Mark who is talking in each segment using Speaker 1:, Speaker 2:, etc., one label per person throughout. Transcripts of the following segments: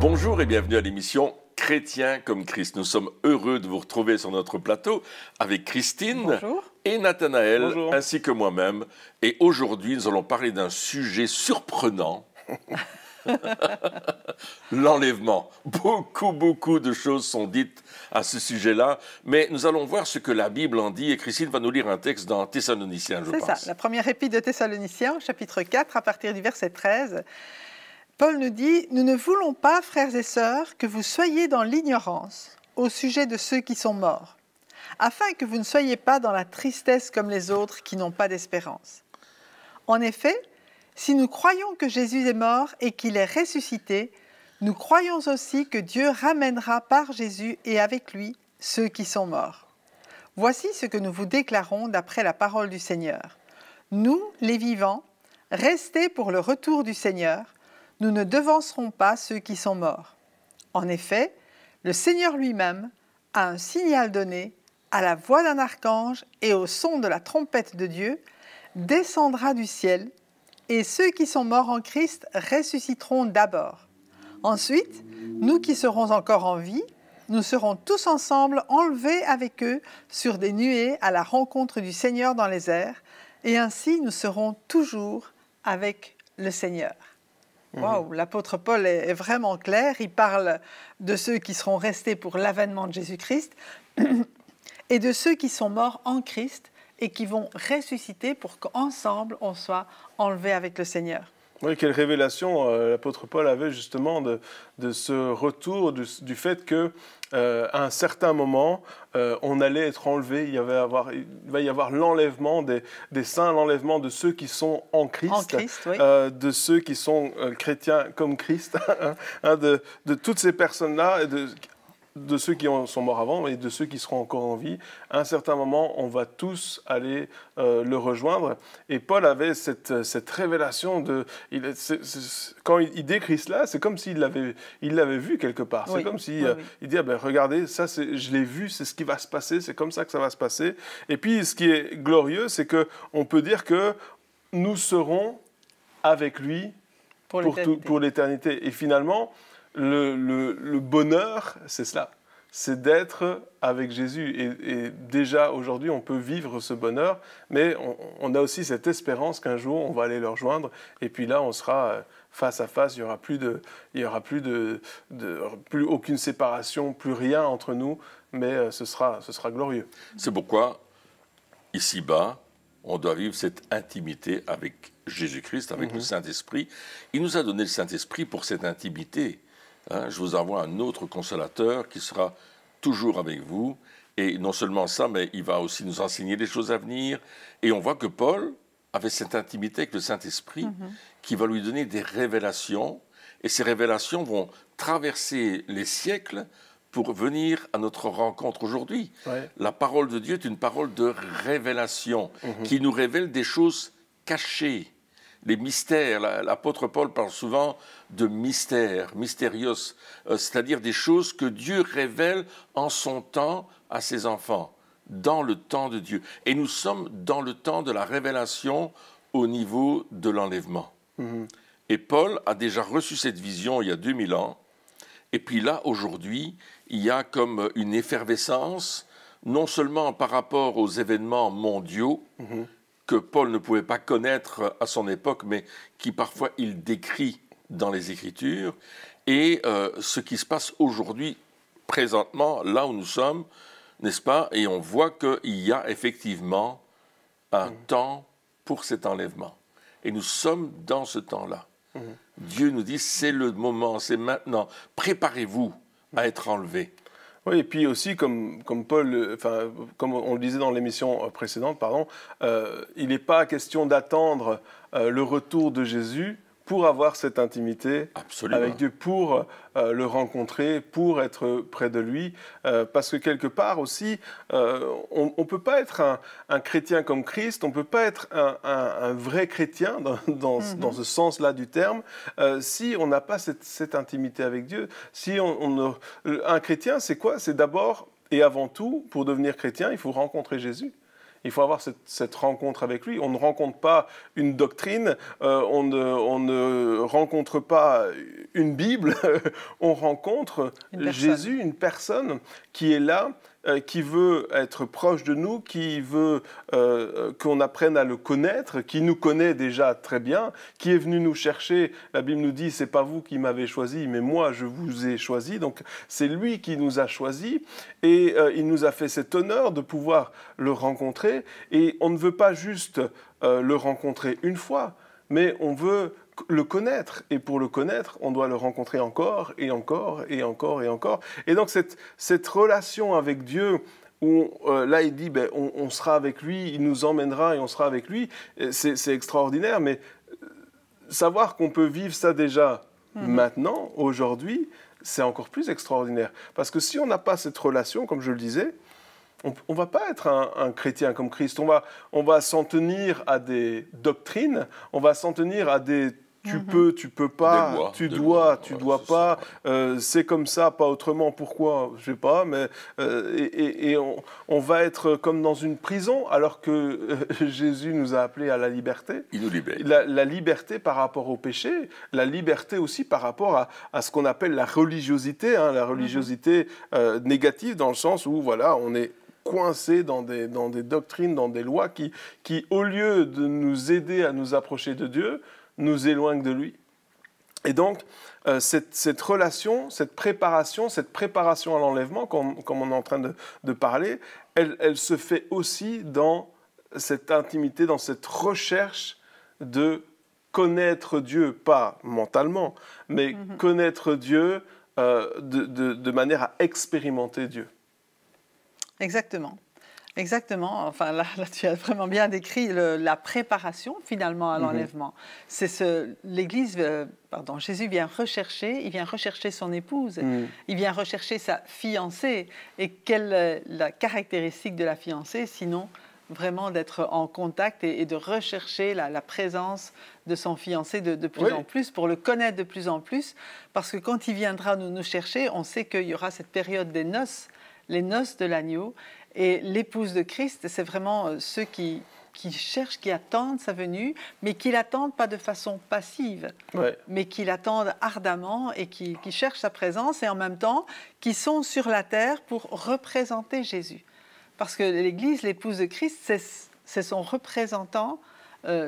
Speaker 1: Bonjour et bienvenue à l'émission Chrétien comme Christ. Nous sommes heureux de vous retrouver sur notre plateau avec Christine
Speaker 2: Bonjour.
Speaker 1: et Nathanaël,
Speaker 3: Bonjour.
Speaker 1: ainsi que moi-même. Et aujourd'hui, nous allons parler d'un sujet surprenant. L'enlèvement. Beaucoup de choses sont dites à ce sujet-là, mais nous allons voir ce que la Bible en dit et Christine va nous lire un texte dans Thessaloniciens, je pense.
Speaker 2: C'est ça, la première épître de Thessaloniciens, chapitre 4, à partir du verset 13. Paul nous dit « Nous ne voulons pas, frères et sœurs, que vous soyez dans l'ignorance au sujet de ceux qui sont morts, afin que vous ne soyez pas dans la tristesse comme les autres qui n'ont pas d'espérance. En effet, si nous croyons que Jésus est mort et qu'il est ressuscité, nous croyons aussi que Dieu ramènera par Jésus et avec lui ceux qui sont morts. Voici ce que nous vous déclarons d'après la parole du Seigneur. Nous, les vivants, restés pour le retour du Seigneur, nous ne devancerons pas ceux qui sont morts. En effet, le Seigneur lui-même a un signal donné, à la voix d'un archange et au son de la trompette de Dieu, descendra du ciel, et ceux qui sont morts en Christ ressusciteront d'abord. Ensuite, nous qui serons encore en vie, nous serons tous ensemble enlevés avec eux sur des nuées à la rencontre du Seigneur dans les airs, et ainsi nous serons toujours avec le Seigneur. Waouh, l'apôtre Paul est vraiment clair, il parle de ceux qui seront restés pour l'avènement de Jésus-Christ et de ceux qui sont morts en Christ et qui vont ressusciter pour qu'ensemble on soit enlevés avec le Seigneur.
Speaker 3: Oui, quelle révélation l'apôtre Paul avait justement de ce retour, du fait que à un certain moment, on allait être enlevé, il va y avoir l'enlèvement des saints, l'enlèvement de ceux qui sont en Christ,
Speaker 2: oui.
Speaker 3: De ceux qui sont chrétiens comme Christ, de toutes ces personnes-là, de ceux qui sont morts avant et de ceux qui seront encore en vie. À un certain moment, on va tous aller le rejoindre. Et Paul avait cette révélation quand il décrit cela, c'est comme s'il l'avait vu quelque part.
Speaker 2: Oui.
Speaker 3: C'est comme s'il
Speaker 2: Oui.
Speaker 3: il dit, regardez, ça, je l'ai vu, c'est ce qui va se passer, c'est comme ça que ça va se passer. Et puis, ce qui est glorieux, c'est qu'on peut dire que nous serons avec lui pour l'éternité. Et finalement, le bonheur, c'est cela. C'est d'être avec Jésus. Et déjà, aujourd'hui, on peut vivre ce bonheur, mais on a aussi cette espérance qu'un jour, on va aller le rejoindre. Et puis là, on sera face à face. Il n'y aura plus aucune séparation, plus rien entre nous, mais ce sera glorieux.
Speaker 1: C'est pourquoi, ici-bas, on doit vivre cette intimité avec Jésus-Christ, avec le Saint-Esprit. Il nous a donné le Saint-Esprit pour cette intimité. Je vous envoie un autre consolateur qui sera toujours avec vous. Et non seulement ça, mais il va aussi nous enseigner des choses à venir. Et on voit que Paul avait cette intimité avec le Saint-Esprit qui va lui donner des révélations. Et ces révélations vont traverser les siècles pour venir à notre rencontre aujourd'hui.
Speaker 3: Ouais.
Speaker 1: La parole de Dieu est une parole de révélation qui nous révèle des choses cachées. Les mystères, l'apôtre Paul parle souvent de mystères, mystérios, c'est-à-dire des choses que Dieu révèle en son temps à ses enfants, dans le temps de Dieu. Et nous sommes dans le temps de la révélation au niveau de l'enlèvement. Et Paul a déjà reçu cette vision il y a 2000 ans. Et puis là, aujourd'hui, il y a comme une effervescence, non seulement par rapport aux événements mondiaux, que Paul ne pouvait pas connaître à son époque, mais qui parfois il décrit dans les Écritures, et ce qui se passe aujourd'hui, présentement, là où nous sommes, n'est-ce pas? Et on voit qu'il y a effectivement un temps pour cet enlèvement. Et nous sommes dans ce temps-là. Dieu nous dit, c'est le moment, c'est maintenant. Préparez-vous à être enlevés.
Speaker 3: Oui, et puis aussi, comme Paul, comme on le disait dans l'émission précédente, il n'est pas question d'attendre le retour de Jésus pour avoir cette intimité avec Dieu, pour le rencontrer, pour être près de lui. Parce que quelque part aussi, on ne peut pas être un chrétien comme Christ, on ne peut pas être un vrai chrétien dans ce sens-là du terme, si on n'a pas cette intimité avec Dieu. Un chrétien, c'est quoi? C'est d'abord et avant tout, pour devenir chrétien, il faut rencontrer Jésus. Il faut avoir cette rencontre avec lui. On ne rencontre pas une doctrine, on ne rencontre pas une Bible, on rencontre Jésus, une personne qui est là, qui veut être proche de nous, qui veut qu'on apprenne à le connaître, qui nous connaît déjà très bien, qui est venu nous chercher. La Bible nous dit, c'est pas vous qui m'avez choisi, mais moi je vous ai choisi. Donc c'est lui qui nous a choisis et il nous a fait cet honneur de pouvoir le rencontrer. Et on ne veut pas juste le rencontrer une fois, mais on veut le connaître, et pour le connaître, on doit le rencontrer encore, et encore, et encore, et encore. Et donc cette relation avec Dieu, où là il dit, on sera avec lui, il nous emmènera et on sera avec lui, c'est extraordinaire, mais savoir qu'on peut vivre ça déjà maintenant, aujourd'hui, c'est encore plus extraordinaire. Parce que si on n'a pas cette relation, comme je le disais, on ne va pas être un chrétien comme Christ. On va s'en tenir à des doctrines, on va s'en tenir à des tu peux pas, tu dois pas, c'est comme ça, pas autrement, pourquoi, je sais pas, mais et on va être comme dans une prison, alors que Jésus nous a appelés à la liberté.
Speaker 1: Il nous libère.
Speaker 3: La liberté par rapport au péché, la liberté aussi par rapport à ce qu'on appelle la religiosité, la religiosité négative, dans le sens où, voilà, on est coincé dans des doctrines, dans des lois qui, au lieu de nous aider à nous approcher de Dieu, nous éloignent de lui. Et donc, cette relation, cette préparation à l'enlèvement, comme on est en train de parler, elle se fait aussi dans cette intimité, dans cette recherche de connaître Dieu, pas mentalement, mais connaître Dieu de manière à expérimenter Dieu.
Speaker 2: Exactement. Exactement. Enfin, là, tu as vraiment bien décrit la préparation, finalement, à l'enlèvement. Jésus vient rechercher son épouse. Il vient rechercher sa fiancée. Et quelle est la caractéristique de la fiancée, sinon vraiment d'être en contact et de rechercher la présence de son fiancé de plus en plus, pour le connaître de plus en plus. Parce que quand il viendra nous chercher, on sait qu'il y aura cette période des noces, les noces de l'agneau. Et l'épouse de Christ, c'est vraiment ceux qui cherchent, qui attendent sa venue, mais qui l'attendent pas de façon passive, mais qui l'attendent ardemment et qui cherchent sa présence, et en même temps qui sont sur la terre pour représenter Jésus. Parce que l'Église, l'épouse de Christ, c'est son représentant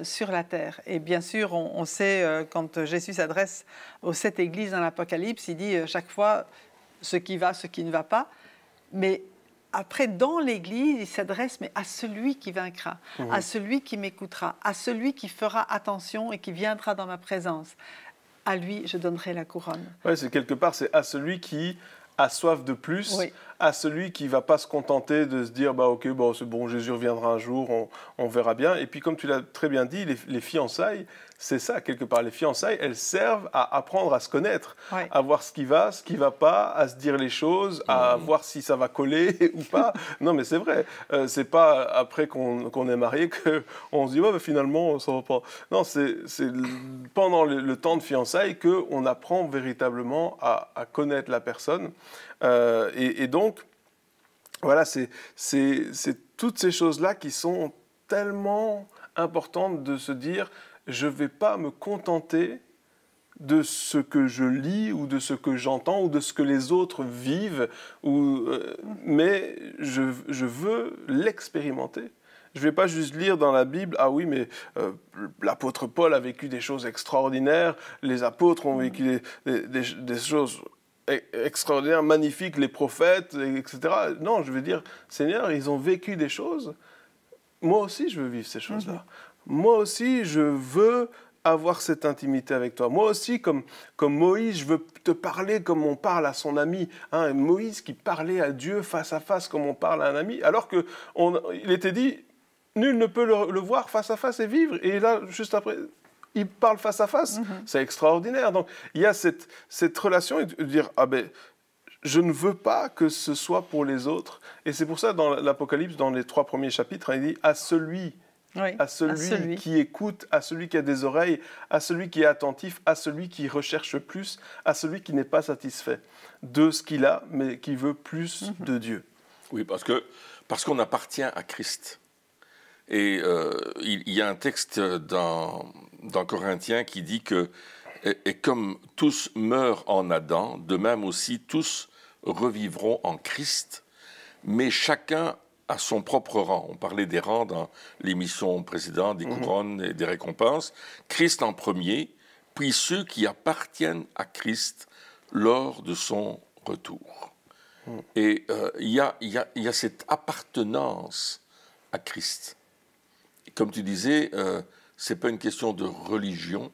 Speaker 2: sur la terre. Et bien sûr, on sait, quand Jésus s'adresse aux 7 églises dans l'Apocalypse, il dit chaque fois ce qui va, ce qui ne va pas, mais après, dans l'Église, il s'adresse à celui qui vaincra, à celui qui m'écoutera, à celui qui fera attention et qui viendra dans ma présence. À lui, je donnerai la couronne.
Speaker 3: Oui, c'est quelque part, c'est à celui qui a soif de plus, à celui qui ne va pas se contenter de se dire ok, c'est bon, Jésus reviendra un jour, on verra bien. Et puis, comme tu l'as très bien dit, les fiançailles, c'est ça, quelque part. Les fiançailles, elles servent à apprendre à se connaître, à voir ce qui va pas, à se dire les choses, à voir si ça va coller ou pas. Non, mais c'est vrai. C'est pas après qu'on est marié qu'on se dit finalement, ça va pas. Non, c'est pendant le temps de fiançailles qu'on apprend véritablement à connaître la personne. Et donc, voilà, c'est toutes ces choses-là qui sont tellement importantes de se dire je ne vais pas me contenter de ce que je lis ou de ce que j'entends ou de ce que les autres vivent, mais je veux l'expérimenter. Je ne vais pas juste lire dans la Bible, ah oui, mais l'apôtre Paul a vécu des choses extraordinaires, les apôtres ont vécu des choses extraordinaires, magnifiques, les prophètes, etc. Non, je veux dire, Seigneur, ils ont vécu des choses. Moi aussi, je veux vivre ces choses-là. Moi aussi, je veux avoir cette intimité avec toi. Moi aussi, comme Moïse, je veux te parler comme on parle à son ami. Moïse qui parlait à Dieu face à face comme on parle à un ami, alors qu'il était dit, nul ne peut le voir face à face et vivre. Et là, juste après, il parle face à face. C'est extraordinaire. Donc, il y a cette relation et de dire, je ne veux pas que ce soit pour les autres. Et c'est pour ça, dans l'Apocalypse, dans les 3 premiers chapitres, il dit, à celui qui écoute, à celui qui a des oreilles, à celui qui est attentif, à celui qui recherche plus, à celui qui n'est pas satisfait de ce qu'il a, mais qui veut plus de Dieu.
Speaker 1: Oui, parce qu'on appartient à Christ. Et il y a un texte dans Corinthiens qui dit que et comme tous meurent en Adam, de même aussi tous revivront en Christ, mais chacun à son propre rang. On parlait des rangs dans l'émission précédente, des couronnes et des récompenses. Christ en premier, puis ceux qui appartiennent à Christ lors de son retour. Et il y a cette appartenance à Christ. Et comme tu disais, ce n'est pas une question de religion,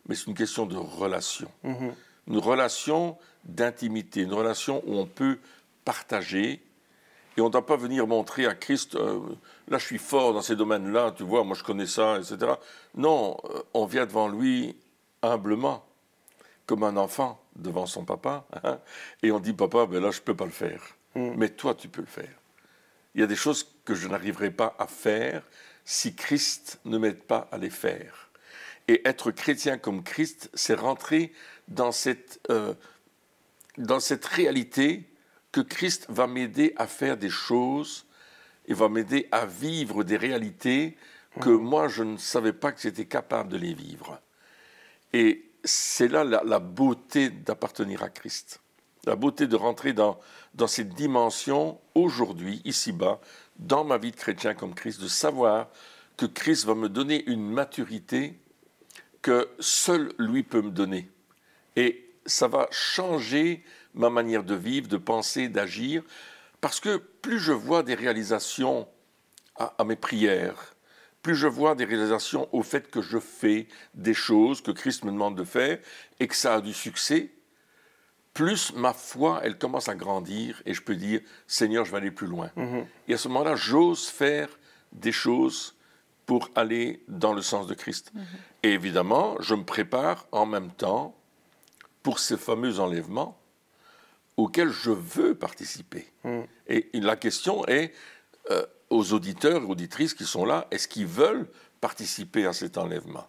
Speaker 1: mais c'est une question de relation. Une relation d'intimité, une relation où on peut partager. Et on ne doit pas venir montrer à Christ, là je suis fort dans ces domaines-là, tu vois, moi je connais ça, etc. Non, on vient devant lui humblement, comme un enfant devant son papa, hein, et on dit, papa, ben là je ne peux pas le faire, mais toi tu peux le faire. Il y a des choses que je n'arriverai pas à faire si Christ ne m'aide pas à les faire. Et être chrétien comme Christ, c'est rentrer dans cette réalité que Christ va m'aider à faire des choses, il va m'aider à vivre des réalités que moi, je ne savais pas que j'étais capable de les vivre. Et c'est là la beauté d'appartenir à Christ, la beauté de rentrer dans cette dimension, aujourd'hui, ici-bas, dans ma vie de chrétien comme Christ, de savoir que Christ va me donner une maturité que seul lui peut me donner. Et ça va changer ma manière de vivre, de penser, d'agir, parce que plus je vois des réalisations à mes prières, plus je vois des réalisations au fait que je fais des choses que Christ me demande de faire et que ça a du succès, plus ma foi, elle commence à grandir et je peux dire, Seigneur, je vais aller plus loin. Et à ce moment-là, j'ose faire des choses pour aller dans le sens de Christ. Et évidemment, je me prépare en même temps pour ce fameux enlèvement auquel je veux participer. Et la question est, aux auditeurs et auditrices qui sont là, est-ce qu'ils veulent participer à cet enlèvement?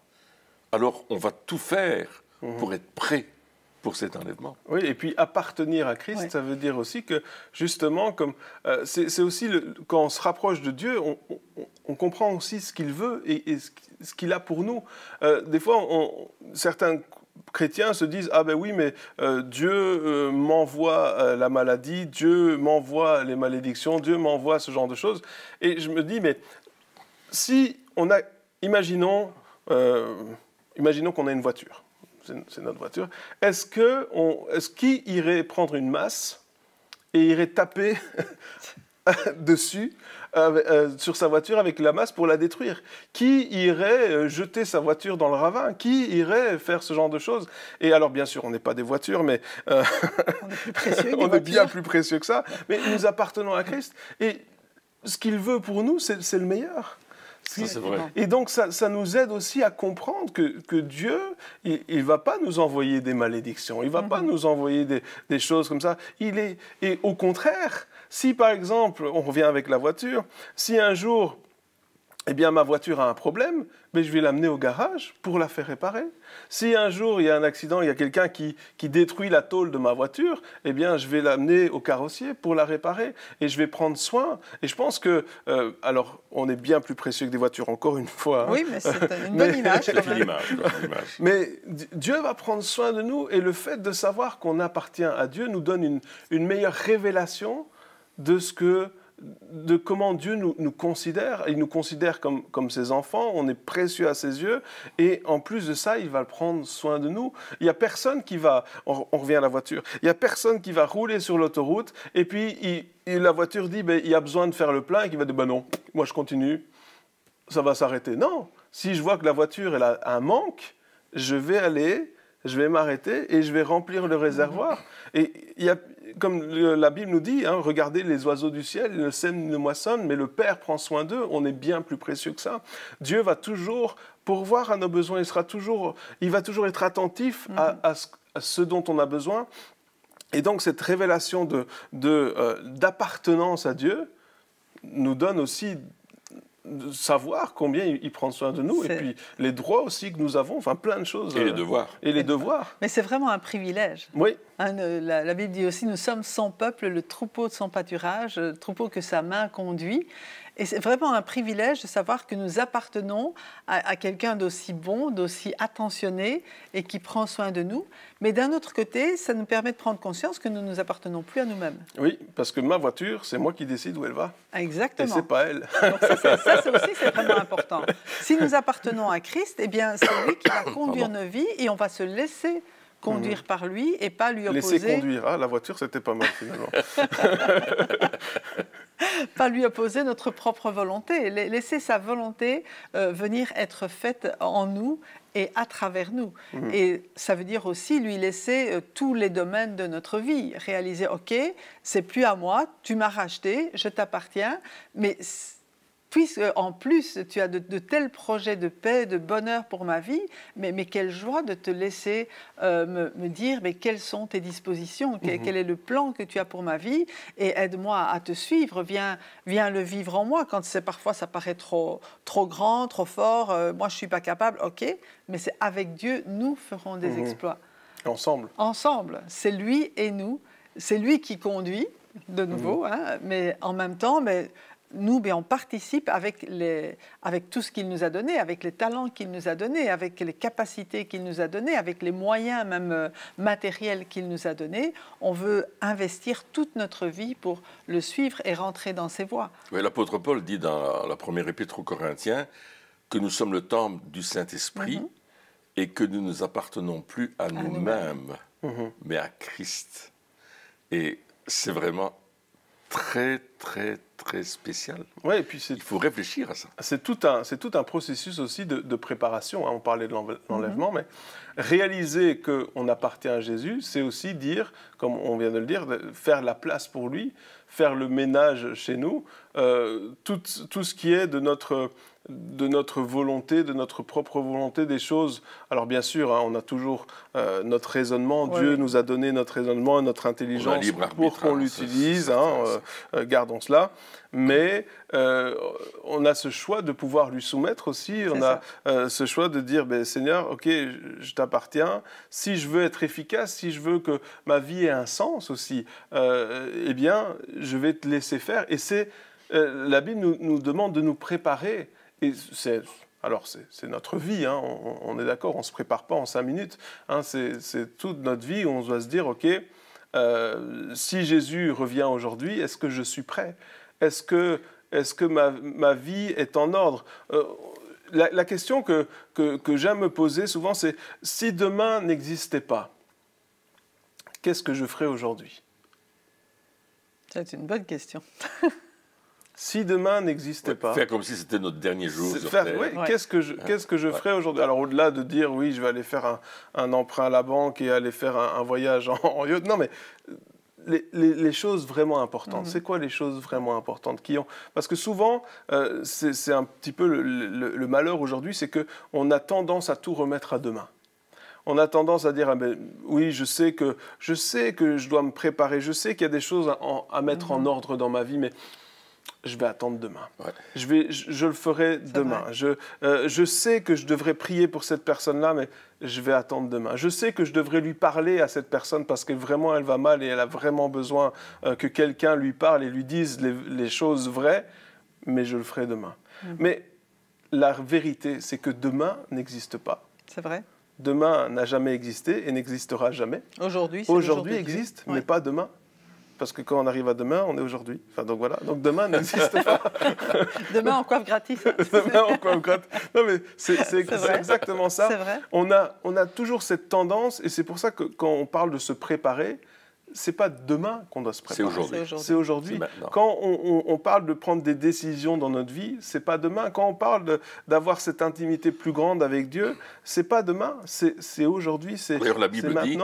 Speaker 1: Alors, on va tout faire pour être prêt pour cet enlèvement.
Speaker 3: Oui, et puis appartenir à Christ, ça veut dire aussi que, justement, comme c'est aussi, quand on se rapproche de Dieu, on comprend aussi ce qu'il veut et ce qu'il a pour nous. Des fois, certains chrétiens se disent « Ah ben oui, mais Dieu m'envoie la maladie, Dieu m'envoie les malédictions, Dieu m'envoie ce genre de choses. » Et je me dis, mais si on a... Imaginons qu'on a une voiture. C'est notre voiture. Est-ce qui irait prendre une masse et irait taper dessus sur sa voiture avec la masse pour la détruire? Qui irait jeter sa voiture dans le ravin? Qui irait faire ce genre de choses? Et alors, bien sûr, on n'est pas des voitures, mais
Speaker 2: on est plus précieux que
Speaker 3: on est bien plus précieux que ça. Mais nous appartenons à Christ. Et ce qu'il veut pour nous, c'est le meilleur.
Speaker 1: Ça, c'est vrai.
Speaker 3: Et donc, ça nous aide aussi à comprendre que Dieu, il ne va pas nous envoyer des malédictions, il ne va pas nous envoyer des choses comme ça. Et au contraire, si par exemple, on revient avec la voiture, si un jour, eh bien, ma voiture a un problème, mais je vais l'amener au garage pour la faire réparer. Si un jour, il y a un accident, il y a quelqu'un qui détruit la tôle de ma voiture, eh bien, je vais l'amener au carrossier pour la réparer et je vais prendre soin. Et je pense que, alors, on est bien plus précieux que des voitures, encore une fois. Hein.
Speaker 2: Oui, mais c'est une bonne image. Quand même.
Speaker 3: Mais Dieu va prendre soin de nous et le fait de savoir qu'on appartient à Dieu nous donne une meilleure révélation de comment Dieu nous considère. Il nous considère comme ses enfants, on est précieux à ses yeux, et en plus de ça, il va prendre soin de nous. Il n'y a personne qui va, on revient à la voiture, il n'y a personne qui va rouler sur l'autoroute, et puis la voiture dit, il y a besoin de faire le plein, et qui va dire, non, moi je continue, ça va s'arrêter. Non, si je vois que la voiture elle a un manque, je vais m'arrêter et je vais remplir le réservoir. Et il y a, comme la Bible nous dit, hein, regardez les oiseaux du ciel, ils ne sèment, ne moissonnent, mais le Père prend soin d'eux, on est bien plus précieux que ça. Dieu va toujours pourvoir à nos besoins, il va toujours être attentif à ce dont on a besoin. Et donc cette révélation d'appartenance à Dieu nous donne aussi de savoir combien il prend soin de nous, et puis les droits aussi que nous avons, enfin plein de choses.
Speaker 1: Et les devoirs.
Speaker 3: Et les devoirs.
Speaker 2: Mais c'est vraiment un privilège.
Speaker 3: Oui.
Speaker 2: Hein, la Bible dit aussi, nous sommes son peuple, le troupeau de son pâturage, le troupeau que sa main conduit. Et c'est vraiment un privilège de savoir que nous appartenons à quelqu'un d'aussi bon, d'aussi attentionné et qui prend soin de nous. Mais d'un autre côté, ça nous permet de prendre conscience que nous ne nous appartenons plus à nous-mêmes.
Speaker 3: Oui, parce que ma voiture, c'est moi qui décide où elle va.
Speaker 2: Exactement.
Speaker 3: Et c'est pas elle.
Speaker 2: Donc ça aussi, c'est vraiment important. Si nous appartenons à Christ, eh bien, c'est lui qui va conduire nos vies et on va se laisser conduire par lui et pas lui opposer.
Speaker 3: Laisser conduire. Ah, la voiture, c'était pas mal finalement.
Speaker 2: Pas lui opposer notre propre volonté. Laisser sa volonté venir être faite en nous et à travers nous. Et ça veut dire aussi lui laisser tous les domaines de notre vie. Réaliser, OK, c'est plus à moi, tu m'as racheté, je t'appartiens, mais puisque en plus tu as de tels projets de paix, de bonheur pour ma vie, mais quelle joie de te laisser me dire mais quelles sont tes dispositions, quel est le plan que tu as pour ma vie, et aide-moi à te suivre, viens le vivre en moi quand parfois ça paraît trop grand, trop fort, moi je ne suis pas capable, ok, mais c'est avec Dieu, nous ferons des exploits.
Speaker 3: Ensemble.
Speaker 2: Ensemble, c'est lui et nous, c'est lui qui conduit, de nouveau, hein, mais en même temps, nous, on participe avec tout ce qu'il nous a donné, avec les talents qu'il nous a donnés, avec les capacités qu'il nous a données, avec les moyens même matériels qu'il nous a donnés. On veut investir toute notre vie pour le suivre et rentrer dans ses voies.
Speaker 1: Oui, l'apôtre Paul dit dans la première épître aux Corinthiens que nous sommes le temple du Saint-Esprit et que nous ne nous appartenons plus à nous-mêmes, mais à Christ. Et c'est vraiment très, très, très spécial.
Speaker 3: Ouais, et puis
Speaker 1: il faut réfléchir à ça.
Speaker 3: C'est tout un processus aussi de préparation. Hein. On parlait de l'enlèvement, mais réaliser qu'on appartient à Jésus, c'est aussi dire, comme on vient de le dire, faire la place pour lui, faire le ménage chez nous, tout ce qui est de notre volonté, de notre propre volonté, des choses. Alors bien sûr, hein, on a toujours notre raisonnement. Dieu nous a donné notre raisonnement et notre intelligence pour qu'on l'utilise. Gardons cela. Mais on a ce choix de pouvoir lui soumettre aussi. On a ce choix de dire, Seigneur, ok, je t'appartiens. Si je veux être efficace, si je veux que ma vie ait un sens aussi, eh bien, je vais te laisser faire. Et la Bible nous demande de nous préparer. Et c'est notre vie, hein, on est d'accord, on ne se prépare pas en 5 minutes. Hein, c'est toute notre vie où on doit se dire, ok, si Jésus revient aujourd'hui, est-ce que je suis prêt ? Est-ce que ma vie est en ordre ? La question que j'aime me poser souvent, c'est si demain n'existait pas, qu'est-ce que je ferais aujourd'hui ?
Speaker 2: C'est une bonne question.
Speaker 3: Si demain n'existait pas...
Speaker 1: Faire comme si c'était notre dernier jour.
Speaker 3: Qu'est-ce que je ferais aujourd'hui ? Alors, au-delà de dire, oui, je vais aller faire un emprunt à la banque et aller faire un voyage en yacht, non, mais les choses vraiment importantes. C'est quoi les choses vraiment importantes Parce que souvent, c'est un petit peu le malheur aujourd'hui, c'est qu'on a tendance à tout remettre à demain. On a tendance à dire, oui, je sais que je dois me préparer, je sais qu'il y a des choses à mettre en ordre dans ma vie, mais... je vais attendre demain. Ouais. Je le ferai demain. Je sais que je devrais prier pour cette personne-là, mais je vais attendre demain. Je sais que je devrais lui parler à cette personne parce que vraiment elle va mal et elle a vraiment besoin que quelqu'un lui parle et lui dise les choses vraies, mais je le ferai demain. Mais la vérité, c'est que demain n'existe pas.
Speaker 2: C'est vrai.
Speaker 3: Demain n'a jamais existé et n'existera jamais.
Speaker 2: Aujourd'hui
Speaker 3: existe, mais pas demain. Parce que quand on arrive à demain, on est aujourd'hui. Enfin, donc voilà. Donc demain n'existe pas.
Speaker 2: Demain en coiffe gratis.
Speaker 3: Demain en coiffe gratis. Non mais c'est exactement ça.
Speaker 2: C'est vrai.
Speaker 3: On a toujours cette tendance, et c'est pour ça que quand on parle de se préparer, c'est pas demain qu'on doit se préparer.
Speaker 1: C'est aujourd'hui.
Speaker 3: Quand on parle de prendre des décisions dans notre vie, c'est pas demain. Quand on parle d'avoir cette intimité plus grande avec Dieu, c'est pas demain. C'est aujourd'hui.
Speaker 1: D'ailleurs, la Bible dit.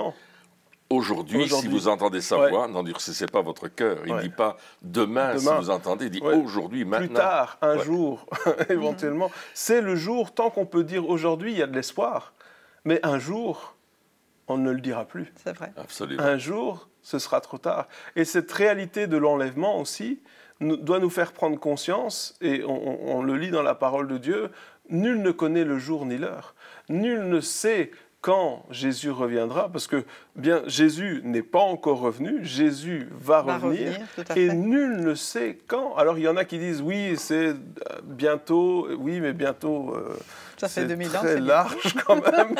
Speaker 1: Aujourd'hui, si vous entendez sa voix, n'endurcissez pas votre cœur. Il ne dit pas demain, si vous entendez, il dit aujourd'hui, maintenant.
Speaker 3: Plus tard, un jour, éventuellement. C'est le jour, tant qu'on peut dire aujourd'hui, il y a de l'espoir. Mais un jour, on ne le dira plus.
Speaker 2: C'est vrai.
Speaker 1: Absolument.
Speaker 3: Un jour, ce sera trop tard. Et cette réalité de l'enlèvement aussi doit nous faire prendre conscience, et on le lit dans la parole de Dieu, nul ne connaît le jour ni l'heure. Nul ne sait quand Jésus reviendra, parce que bien Jésus n'est pas encore revenu, Jésus va revenir et nul ne sait quand. Alors il y en a qui disent oui, c'est bientôt, oui, mais bientôt,
Speaker 2: ça fait 2000 ans,
Speaker 3: très large quand même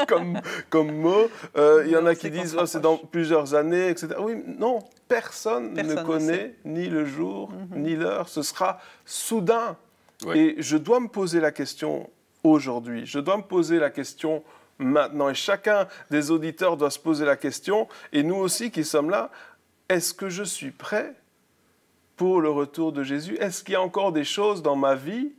Speaker 3: comme mot. Il y en a qui disent oh, c'est dans plusieurs années, etc. Oui, non, personne ne connaît ni le jour ni l'heure. Ce sera soudain. Ouais. Et je dois me poser la question aujourd'hui. Je dois me poser la question maintenant. Et chacun des auditeurs doit se poser la question, et nous aussi qui sommes là, est-ce que je suis prêt pour le retour de Jésus? Est-ce qu'il y a encore des choses dans ma vie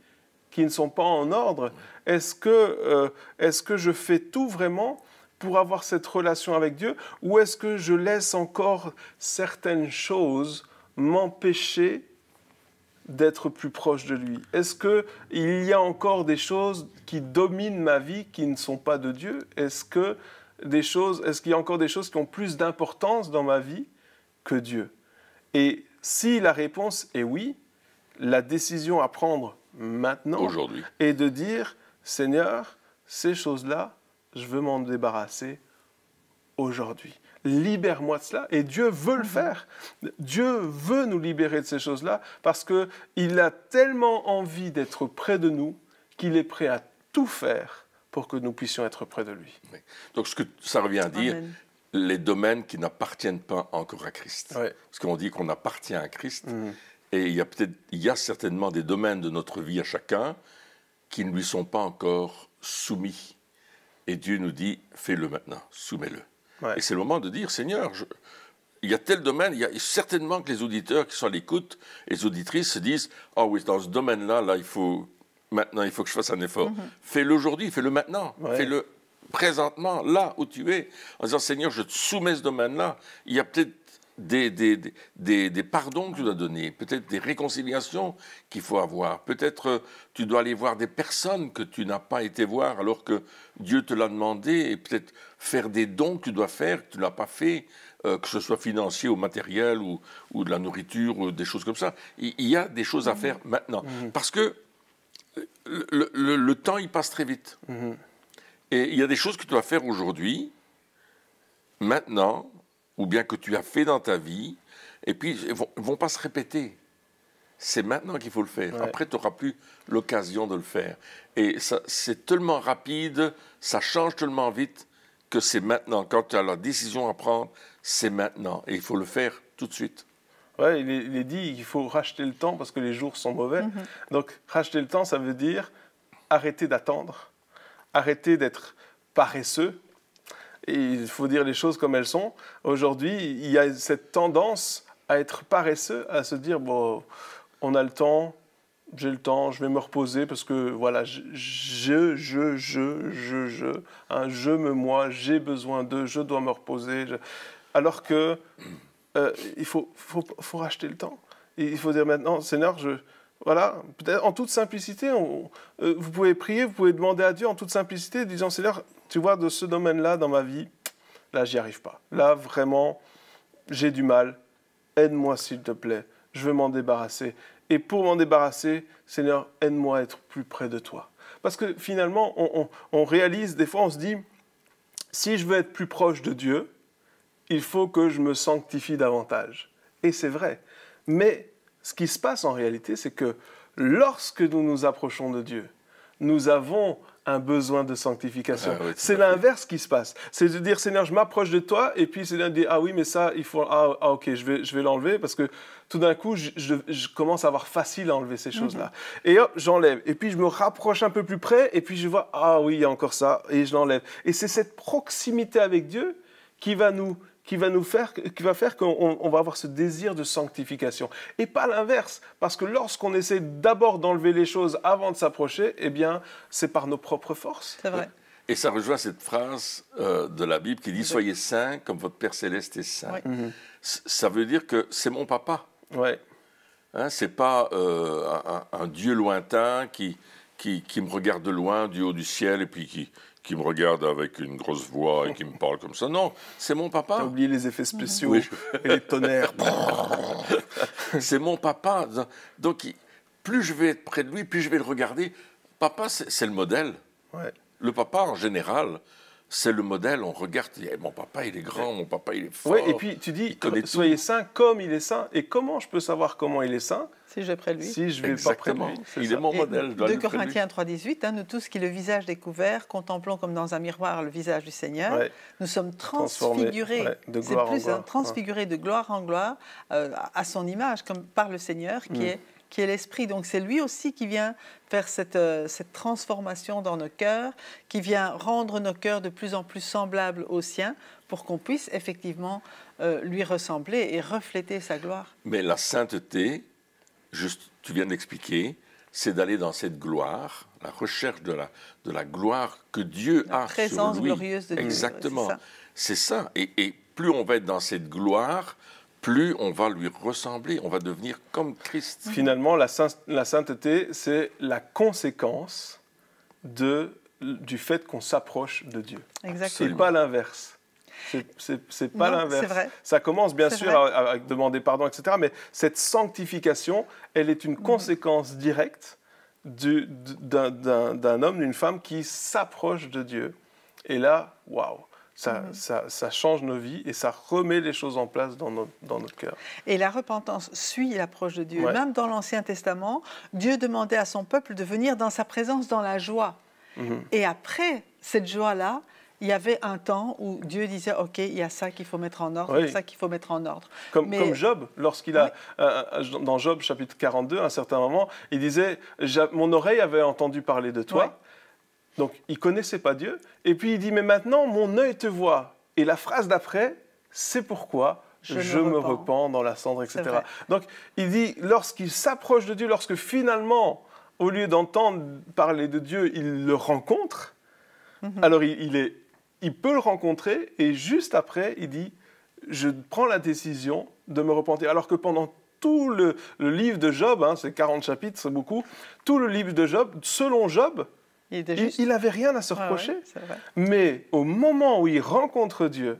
Speaker 3: qui ne sont pas en ordre? Est-ce que je fais tout vraiment pour avoir cette relation avec Dieu, ou est-ce que je laisse encore certaines choses m'empêcher d'être plus proche de lui? Est-ce qu'il y a encore des choses qui dominent ma vie qui ne sont pas de Dieu? Est-ce qu'il y a encore des choses qui ont plus d'importance dans ma vie que Dieu? Et si la réponse est oui, la décision à prendre maintenant
Speaker 1: aujourd'hui
Speaker 3: est de dire « Seigneur, ces choses-là, je veux m'en débarrasser aujourd'hui. » Libère-moi de cela. Et Dieu veut le faire. Dieu veut nous libérer de ces choses-là parce qu'il a tellement envie d'être près de nous qu'il est prêt à tout faire pour que nous puissions être près de lui.
Speaker 1: Oui. Donc ce que ça revient à dire,
Speaker 2: Amen.
Speaker 1: Les domaines qui n'appartiennent pas encore à Christ.
Speaker 3: Ouais.
Speaker 1: Parce qu'on dit qu'on appartient à Christ. Et il y a certainement des domaines de notre vie à chacun qui ne lui sont pas encore soumis. Et Dieu nous dit, fais-le maintenant, soumets-le. Ouais. Et c'est le moment de dire, Seigneur, il y a tel domaine, il y a certainement que les auditeurs qui sont à l'écoute, les auditrices se disent, ah oui, dans ce domaine-là, maintenant, il faut que je fasse un effort. Fais-le aujourd'hui, fais-le maintenant, fais-le présentement, là où tu es, en disant, Seigneur, je te soumets ce domaine-là. Il y a peut-être des pardons que tu dois donner, peut-être des réconciliations qu'il faut avoir, peut-être tu dois aller voir des personnes que tu n'as pas été voir alors que Dieu te l'a demandé, et peut-être faire des dons que tu dois faire, que tu n'as pas fait, que ce soit financier ou matériel ou de la nourriture ou des choses comme ça. Il y a des choses à faire maintenant, parce que le temps il passe très vite. Et il y a des choses que tu dois faire aujourd'hui, maintenant, ou bien que tu as fait dans ta vie, et puis ils ne vont pas se répéter. C'est maintenant qu'il faut le faire. Ouais. Après, tu n'auras plus l'occasion de le faire. Et c'est tellement rapide, ça change tellement vite, que c'est maintenant. Quand tu as la décision à prendre, c'est maintenant. Et il faut le faire tout de suite.
Speaker 3: Oui, il est dit qu'il faut racheter le temps parce que les jours sont mauvais. Donc, racheter le temps, ça veut dire arrêter d'attendre, arrêter d'être paresseux. Et il faut dire les choses comme elles sont. Aujourd'hui, il y a cette tendance à être paresseux, à se dire, bon, on a le temps, j'ai le temps, je vais me reposer parce que, voilà, moi, j'ai besoin de, je dois me reposer. Alors que il faut racheter le temps. Et il faut dire maintenant, Seigneur, voilà, peut-être en toute simplicité, vous pouvez prier, vous pouvez demander à Dieu en toute simplicité, disant, Seigneur, tu vois, de ce domaine-là dans ma vie, là, j'y arrive pas. Là, vraiment, j'ai du mal. Aide-moi, s'il te plaît. Je veux m'en débarrasser. Et pour m'en débarrasser, Seigneur, aide-moi à être plus près de toi. Parce que finalement, on réalise, des fois, on se dit, si je veux être plus proche de Dieu, il faut que je me sanctifie davantage. Et c'est vrai. Mais ce qui se passe en réalité, c'est que lorsque nous nous approchons de Dieu, nous avons un besoin de sanctification. Ah oui, c'est l'inverse qui se passe. C'est de dire, Seigneur, je m'approche de toi, et puis Seigneur dit, ah oui, mais ça, il faut... Ah ok, je vais l'enlever, parce que tout d'un coup, je commence à avoir facile à enlever ces choses-là. Et hop, j'enlève. Et puis, je me rapproche un peu plus près, et puis je vois, ah oui, il y a encore ça, et je l'enlève. Et c'est cette proximité avec Dieu qui va faire qu'on va avoir ce désir de sanctification. Et pas l'inverse, parce que lorsqu'on essaie d'abord d'enlever les choses avant de s'approcher, eh bien, c'est par nos propres forces.
Speaker 2: C'est vrai.
Speaker 1: Et ça rejoint cette phrase de la Bible qui dit « Soyez saints comme votre Père Céleste est saint ». Ça veut dire que c'est mon papa.
Speaker 3: Ouais.
Speaker 1: Hein, c'est pas un Dieu lointain qui me regarde de loin, du haut du ciel, et puis qui me regarde avec une grosse voix et qui me parle comme ça. Non, c'est mon papa.
Speaker 3: T'as oublié les effets spéciaux
Speaker 1: Oui.
Speaker 3: et les tonnerres.
Speaker 1: C'est mon papa. Donc, plus je vais être près de lui, plus je vais le regarder. Papa, c'est le modèle.
Speaker 3: Ouais.
Speaker 1: Le papa, en général, c'est le modèle. On regarde, mon papa, il est grand, mon papa, il est fort.
Speaker 3: Oui, et puis tu dis, soyez saints comme il est saint. Et comment je peux savoir comment il est saint?
Speaker 2: Si je vais près de lui.
Speaker 3: Si je vais pas près de lui.
Speaker 1: Il est mon modèle. Je dois
Speaker 2: 2
Speaker 1: aller près de lui.
Speaker 2: Corinthiens 3,18, nous tous qui le visage découvert, contemplons comme dans un miroir le visage du Seigneur, nous sommes transfigurés,
Speaker 3: de gloire en gloire.
Speaker 2: Transfigurés de gloire en gloire à son image, comme par le Seigneur qui est l'Esprit. Donc c'est lui aussi qui vient faire cette transformation dans nos cœurs, qui vient rendre nos cœurs de plus en plus semblables aux siens, pour qu'on puisse effectivement lui ressembler et refléter sa gloire.
Speaker 1: Mais la sainteté, tu viens d'expliquer, c'est d'aller dans cette gloire, la recherche de la gloire que Dieu a sur lui. La
Speaker 2: présence glorieuse de Dieu.
Speaker 1: Exactement. C'est ça. Et plus on va être dans cette gloire, plus on va lui ressembler, on va devenir comme Christ.
Speaker 3: Finalement, la sainteté, c'est la conséquence du fait qu'on s'approche de Dieu.
Speaker 2: Exactement.
Speaker 3: C'est pas l'inverse. C'est pas l'inverse. Ça commence bien sûr à demander pardon, etc. Mais cette sanctification, elle est une conséquence directe d'un homme, d'une femme qui s'approche de Dieu. Et là, waouh, ça change nos vies et ça remet les choses en place dans notre cœur.
Speaker 2: Et la repentance suit l'approche de Dieu. Même dans l'Ancien Testament, Dieu demandait à son peuple de venir dans sa présence dans la joie. Et après cette joie-là, il y avait un temps où Dieu disait, OK, il y a ça qu'il faut mettre en ordre, il y a ça qu'il faut mettre en ordre.
Speaker 3: Comme Job, lorsqu'il a, dans Job chapitre 42, à un certain moment, il disait, mon oreille avait entendu parler de toi. Donc, il ne connaissait pas Dieu. Et puis, il dit, mais maintenant, mon œil te voit. Et la phrase d'après, c'est pourquoi je me repens dans la cendre, etc. Donc, il dit, lorsqu'il s'approche de Dieu, lorsque finalement, au lieu d'entendre parler de Dieu, il le rencontre, alors il peut le rencontrer, et juste après, il dit, je prends la décision de me repentir. Alors que pendant tout le livre de Job, c'est 40 chapitres, c'est beaucoup, tout le livre de Job, selon Job, il n'avait rien à se reprocher. Mais au moment où il rencontre Dieu,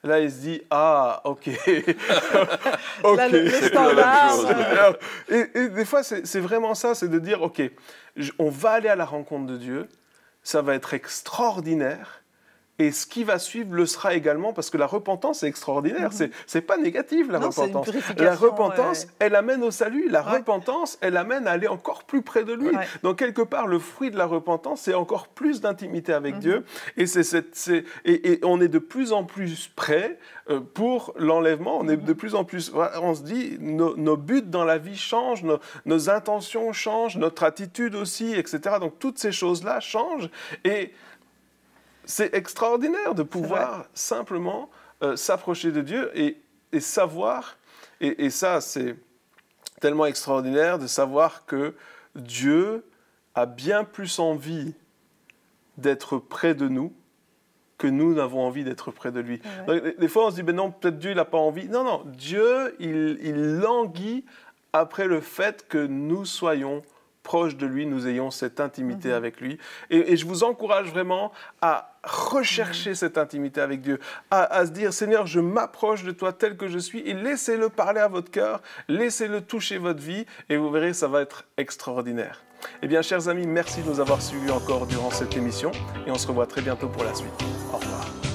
Speaker 3: là, il se dit, ah, OK.
Speaker 2: Là, le standard.
Speaker 3: Et des fois, c'est vraiment ça, c'est de dire, OK, on va aller à la rencontre de Dieu, ça va être extraordinaire. Et ce qui va suivre le sera également, parce que la repentance est extraordinaire. C'est pas négatif, la repentance. La repentance, elle amène au salut. La repentance, elle amène à aller encore plus près de lui. Donc, quelque part, le fruit de la repentance, c'est encore plus d'intimité avec Dieu. Et, et on est de plus en plus prêt pour l'enlèvement. On est de plus en plus... On se dit, nos buts dans la vie changent, nos intentions changent, notre attitude aussi, etc. Donc, toutes ces choses-là changent. Et... c'est extraordinaire de pouvoir simplement s'approcher de Dieu et savoir, et ça c'est tellement extraordinaire de savoir que Dieu a bien plus envie d'être près de nous que nous n'avons envie d'être près de lui. Donc, des fois on se dit, ben non, peut-être Dieu n'a pas envie. Non, non, Dieu, il languit après le fait que nous soyons proche de lui, nous ayons cette intimité avec lui. Et je vous encourage vraiment à rechercher cette intimité avec Dieu, à se dire, Seigneur, je m'approche de toi tel que je suis, et laissez-le parler à votre cœur, laissez-le toucher votre vie, et vous verrez, ça va être extraordinaire. Eh bien, chers amis, merci de nous avoir suivis encore durant cette émission, et on se revoit très bientôt pour la suite. Au revoir.